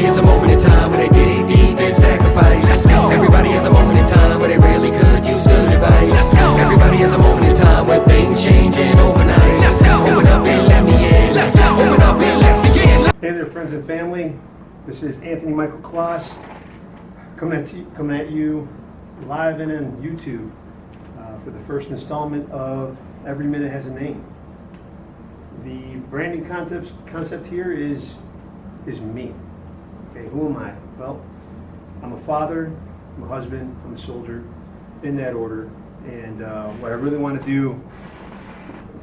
has a moment in time where they dig deep and sacrifice. Everybody has a moment in time where they really could use good advice. Everybody has a moment in time where things changing overnight. Open up and let me in. Open up and let's begin. Hey there, friends and family. This is Anthony Michael Clas coming at you live and on YouTube for the first installment of Every Minute Has a Name. The branding concept here is me. Okay, who am I? Well, I'm a father, I'm a husband, I'm a soldier, in that order. And what I really want to do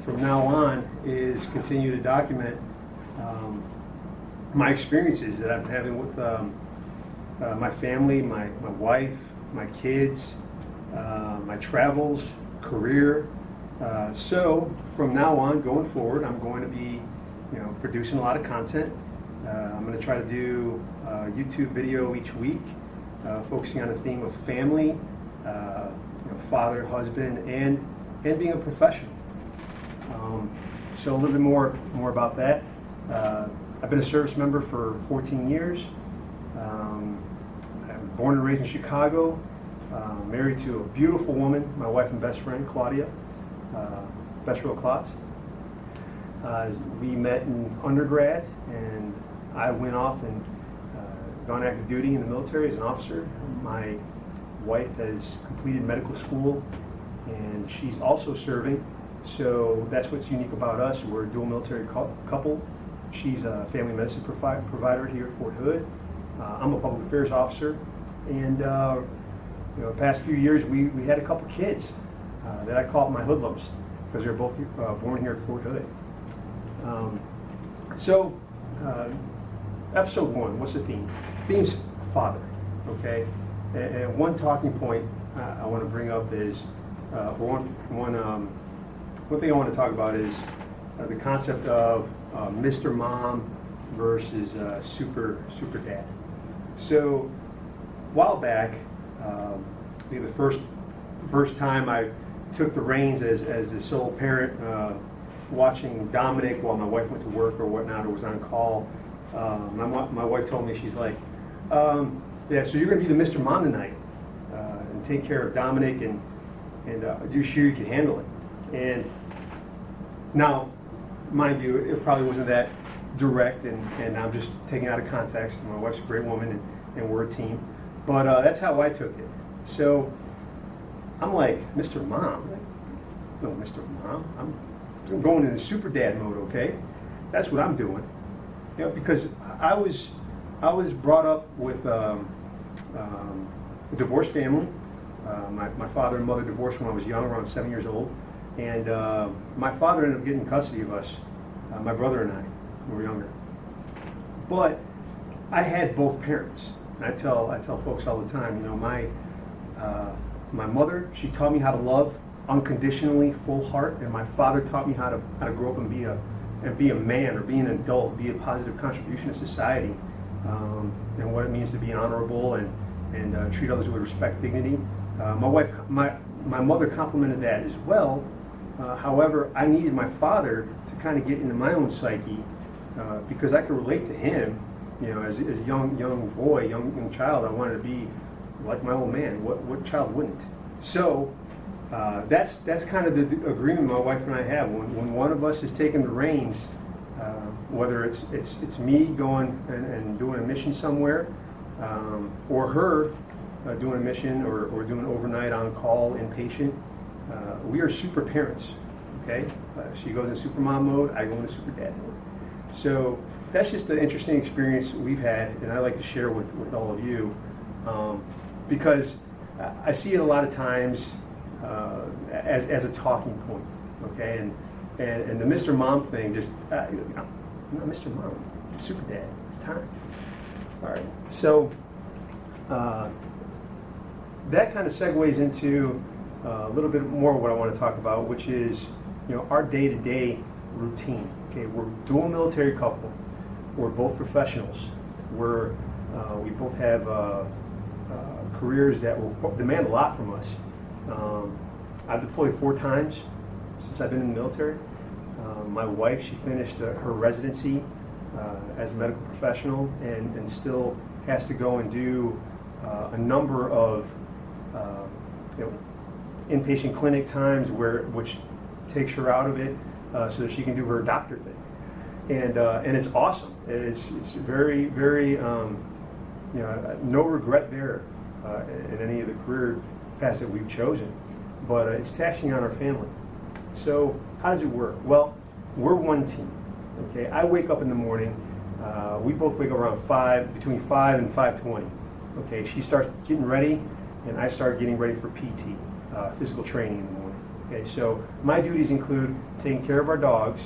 from now on is continue to document my experiences that I'm having with my family, my wife, my kids, my travels, career. So from now on, going forward, I'm going to be, producing a lot of content. I'm going to try to do a YouTube video each week, focusing on the theme of family, father, husband, and being a professional. So a little bit more about that. I've been a service member for 14 years. I'm born and raised in Chicago, married to a beautiful woman, my wife and best friend, Claudia, Clas. We met in undergrad, and I went off and gone active duty in the military as an officer. My wife has completed medical school, and she's also serving. So that's what's unique about us. We're a dual military couple. She's a family medicine provider here at Fort Hood. I'm a public affairs officer, and the past few years we had a couple kids that I called my hoodlums because they're both born here at Fort Hood. Episode 1, what's the theme? The theme's father, okay? And one talking point I want to bring up is, one thing I want to talk about is the concept of Mr. Mom versus super dad. So, a while back, the first time I took the reins as the sole parent, watching Dominic while my wife went to work or whatnot, or was on call. My wife told me, she's like, yeah, so you're going to be the Mr. Mom tonight, and take care of Dominic, and you sure you can handle it? And now, mind you, it probably wasn't that direct, and I'm just taking it out of context. My wife's a great woman, and we're a team. But that's how I took it. So I'm like, Mr. Mom? No, Mr. Mom. I'm going in the super dad mode, okay? That's what I'm doing. Because I was brought up with a divorced family. My father and mother divorced when I was young, around 7 years old. And my father ended up getting custody of us, my brother and I, when we were younger. But I had both parents. And I tell folks all the time, my mother, she taught me how to love unconditionally, full heart, and my father taught me how to grow up and be a man, or be an adult, be a positive contribution to society, and what it means to be honorable and treat others with respect, dignity. My mother complimented that as well. However, I needed my father to kind of get into my own psyche, because I could relate to him. As a young boy, young child, I wanted to be like my old man. What child wouldn't? So that's kind of the agreement my wife and I have. When one of us is taking the reins, whether it's me going and doing a mission somewhere, or her doing a mission or doing overnight on call inpatient, we are super parents. Okay, she goes in super mom mode, I go into super dad mode. So that's just an interesting experience we've had, and I like to share with all of you, because I see it a lot of times as a talking point. Okay, and the Mr. Mom thing, just not Mr. Mom, super dad. It's time. All right, so that kind of segues into a little bit more what I want to talk about, which is our day-to-day routine. Okay, we're a dual military couple. We're both professionals. We both have careers that will demand a lot from us. I've deployed 4 times since I've been in the military. My wife, she finished her residency as a medical professional, and still has to go and do a number of inpatient clinic times which takes her out of it so that she can do her doctor thing. And it's awesome. It's very, very, no regret there in any of the career paths that we've chosen. But it's taxing on our family. So how does it work? Well, we're one team. Okay, I wake up in the morning. We both wake up around between 5 and 5:20. Okay, she starts getting ready, and I start getting ready for PT, physical training in the morning. Okay, so my duties include taking care of our dogs,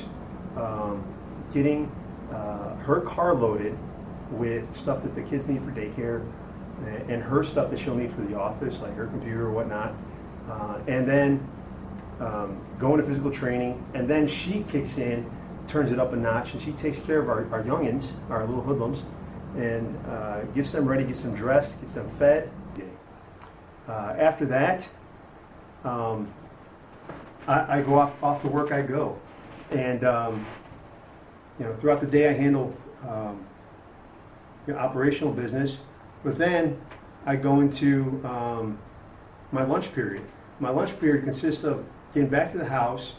getting her car loaded with stuff that the kids need for daycare, and her stuff that she'll need for the office, like her computer or whatnot, and then going to physical training, and then she kicks in, turns it up a notch, and she takes care of our youngins, our little hoodlums, and gets them ready, gets them dressed, gets them fed. After that, I go off to work. I go, and throughout the day I handle operational business, but then I go into my lunch period. My lunch period consists of getting back to the house,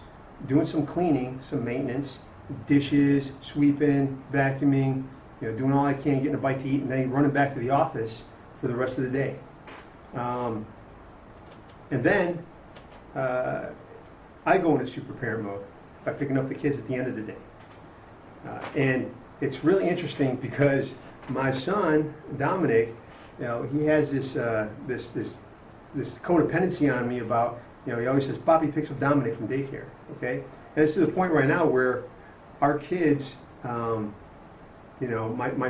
doing some cleaning, some maintenance, dishes, sweeping, vacuuming, doing all I can, getting a bite to eat, and then running back to the office for the rest of the day. And then I go into super parent mode by picking up the kids at the end of the day. And it's really interesting because my son, Dominic, he has this codependency on me about, he always says, Bobby picks up Dominic from daycare, okay? And it's to the point right now where our kids, my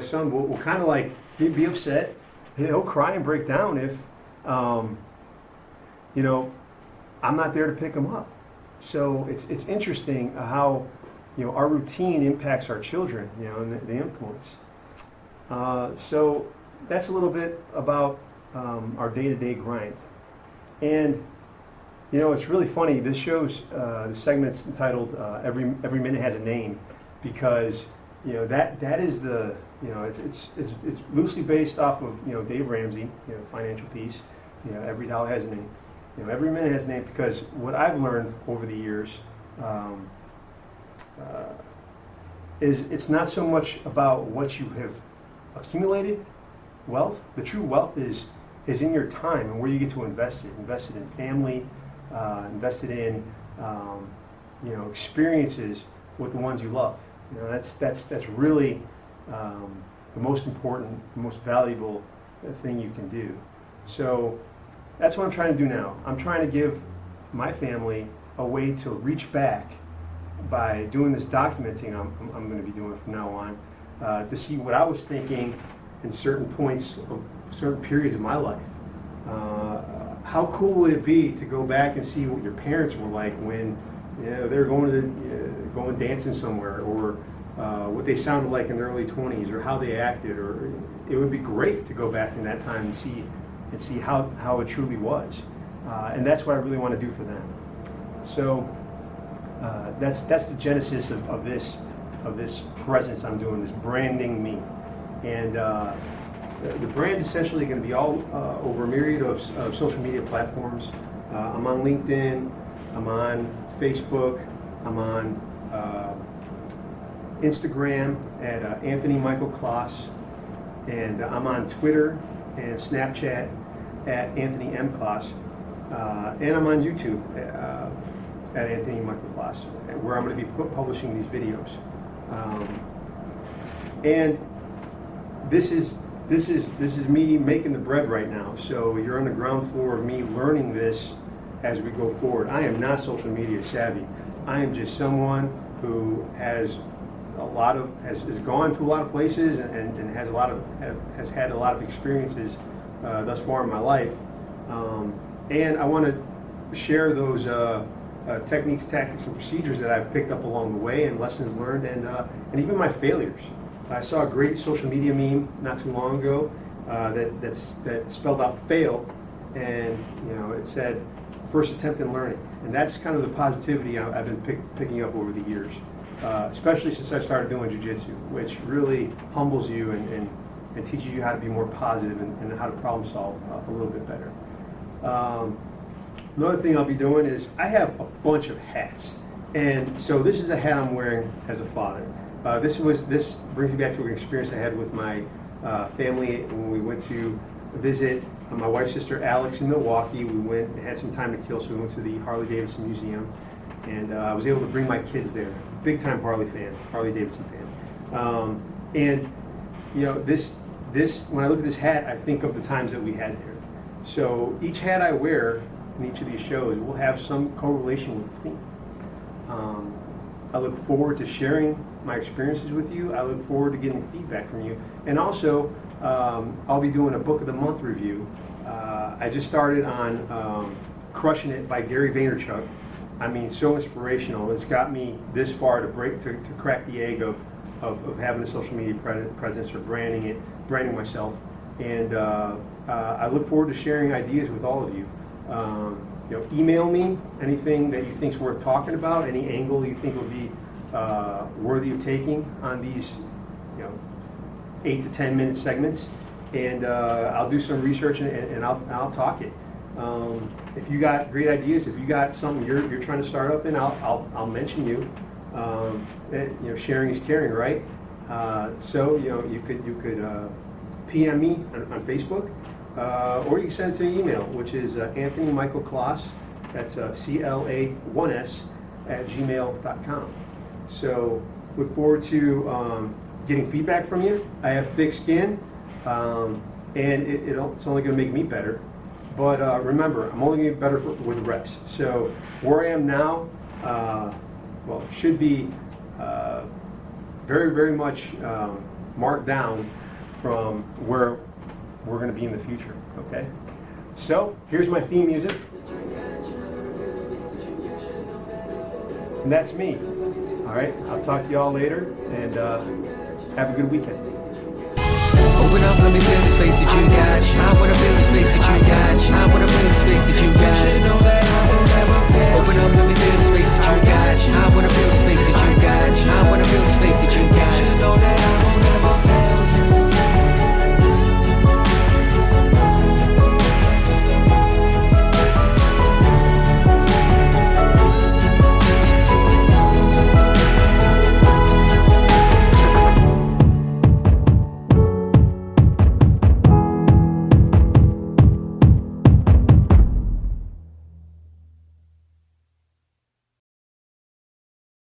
son will kind of like be upset. He'll cry and break down if, I'm not there to pick him up. So it's interesting how, our routine impacts our children, and the influence. So that's a little bit about our day-to-day grind. And, it's really funny. This show's the segment's entitled "Every Minute Has a Name," because that is the it's loosely based off of Dave Ramsey, financial piece. Every dollar has a name. Every minute has a name, because what I've learned over the years is it's not so much about what you have accumulated, wealth. The true wealth is in your time and where you get to invest it. Invested in family, invested in experiences with the ones you love. That's really the most important, the most valuable thing you can do. So that's what I'm trying to do now. I'm trying to give my family a way to reach back by doing this documenting I'm going to be doing from now on, to see what I was thinking in certain points of certain periods of my life. How cool would it be to go back and see what your parents were like when they were going dancing somewhere, or what they sounded like in their early 20s, or how they acted, or it would be great to go back in that time and see how it truly was. And that's what I really want to do for them. So that's the genesis of this presence I'm doing, this branding me. And the brand is essentially going to be all over a myriad of social media platforms. I'm on LinkedIn, I'm on Facebook, I'm on Instagram at Anthony Michael Clas, and I'm on Twitter and Snapchat at Anthony M. Clas, and I'm on YouTube at Anthony Michael Clas, where I'm going to be publishing these videos. And this is me making the bread right now. So you're on the ground floor of me learning this as we go forward. I am not social media savvy. I am just someone who has gone to a lot of places and has had a lot of experiences thus far in my life, and I want to share those techniques, tactics, and procedures that I've picked up along the way, and lessons learned, and even my failures. I saw a great social media meme not too long ago that spelled out fail, and it said first attempt in learning, and that's kind of the positivity I've been picking up over the years. especially since I started doing jiu-jitsu, which really humbles you and teaches you how to be more positive and how to problem solve a little bit better. Another thing I'll be doing is I have a bunch of hats, and so this is a hat I'm wearing as a father. This brings me back to an experience I had with my family when we went to visit my wife's sister Alex in Milwaukee. We went and had some time to kill, so we went to the Harley Davidson Museum, and I was able to bring my kids there. Big time Harley Davidson fan. And you know, this when I look at this hat, I think of the times that we had there. So each hat I wear in each of these shows will have some correlation with the theme. I look forward to sharing my experiences with you. I look forward to getting feedback from you. And also, I'll be doing a Book of the Month review. I just started on Crushing It by Gary Vaynerchuk. I mean, so inspirational. It's got me this far to crack the egg of having a social media presence or branding myself. And I look forward to sharing ideas with all of you. You know, email me anything that you think is worth talking about, any angle you think would be worthy of taking on these, you know, 8 to 10 minute segments, and I'll do some research and I'll talk it. If you got great ideas, if you got something you're trying to start up in, I'll mention you. You know, sharing is caring, right? So you know, you could PM me on Facebook. Or you can send it to an email, which is Anthony Michael Clas, that's CLA1S @gmail.com. So look forward to getting feedback from you. I have thick skin, and it's only going to make me better. But remember, I'm only going to get better with reps. So where I am now, well, should be very, very much marked down from where we're going to be in the future, okay? So, here's my theme music. And that's me. All right, I'll talk to you all later, and have a good weekend. Open up, let me feel the space that you got. I wanna feel the space that you got. I wanna feel the space that you got. Should know that I will never fail. Open up, let me feel the space that you got. I wanna feel the space that you got. I wanna